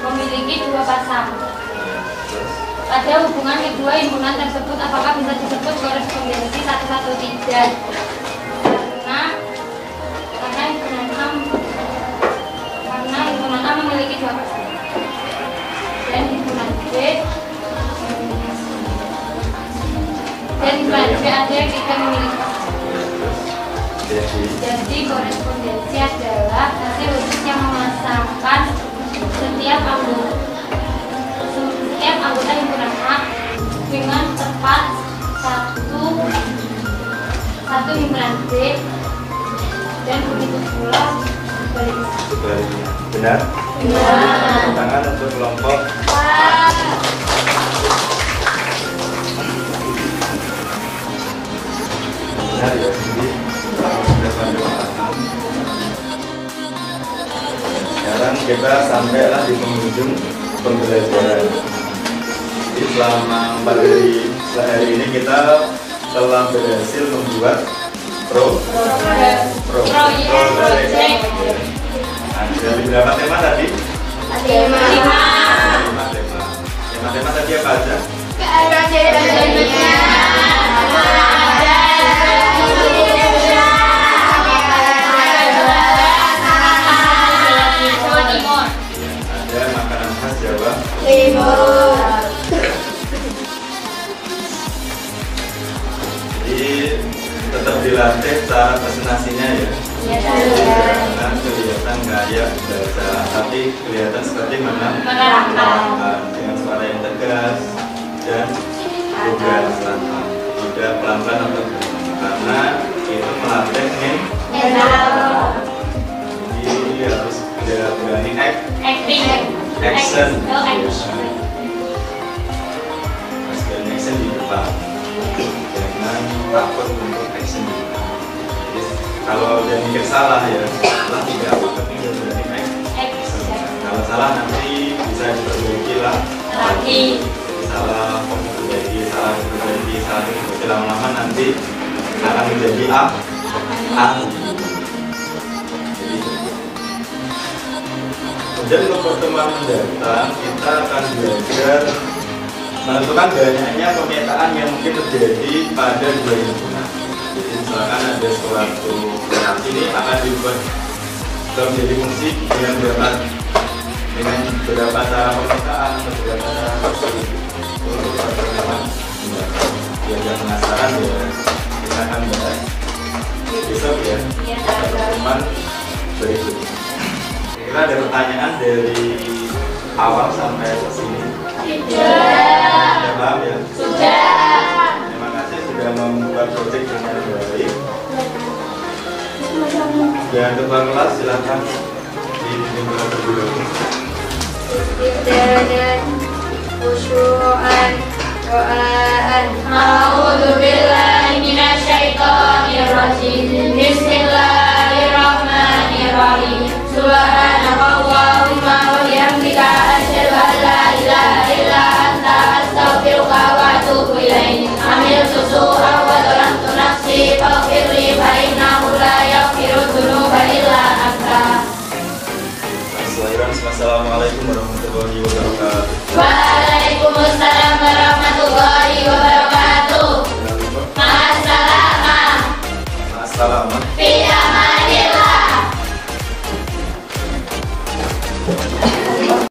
memiliki 2 pasang. Pada hubungan kedua himpunan tersebut apakah bisa disebut korespondensi satu-satu? Tidak. Karena himpunan A memiliki 2 pasang dan himpunan B ada yang tidak memiliki pasang. Jadi korespondensi adalah hasil khusus yang memasangkan setiap anggota himpunan A dengan tepat satu himpunan B dan begitu pula sebaliknya. Benar? Benar. Tangan untuk kelompok benar ya. Jadi sekarang kita sampailah di penghujung pembelajaran. Jadi selama 4 hari ini kita telah berhasil membuat Project. Ada berapa tema tadi? 5 5 tema. Tema tadi apa aja? Ada makanan khas Jawa. Jadi tetap dilatih cara presentasinya ya. Jangan kelihatan kayak bahasa, tapi kelihatan seperti menerangkan dengan suara yang tegas dan juga lantang, tidak pelan-pelan atau karena itu melatih jadi harus berani action di depan, jangan takut untuk action. Jadi, kalau udah mikir salah ya salah, tidak apa-apa, tinggal berani action. Kalau salah nanti bisa diperbaiki lagi, salah diperbaiki lama-lama nanti akan menjadi ahli. Kemudian untuk pertemuan mendatang kita akan belajar menentukan banyaknya pemetaan yang mungkin terjadi pada dua lingkungan. Jadi misalkan ada suatu relasi ini akan dibuat menjadi fungsi dengan beberapa cara pemetaan atau beberapa cara untuk pertemuan mendatang. Yang penasaran ya kita akan bahas besok ya, pertemuan berikutnya. Kira ada pertanyaan dari awal sampai ke sini? Sudah paham ya? Sudah. Terima kasih sudah membuat proyek dengan baik. Dan ketua kelas silakan dibimbing terlebih dahulu. Dan khusyu'an doaan. A'udzubillahi minasyaitonirrajim. Bismillahirrahmanirrahim. Subhanakallahumma wa bihamdika asyhadu an la ilaha illa anta astaghfiruka wa atubu ilaik. Amiltu su'a wa zalamtu nafsi faghfirli fa innahu la yaghfiru dzunuba illa anta. Assalamualaikum warahmatullahi wabarakatuh.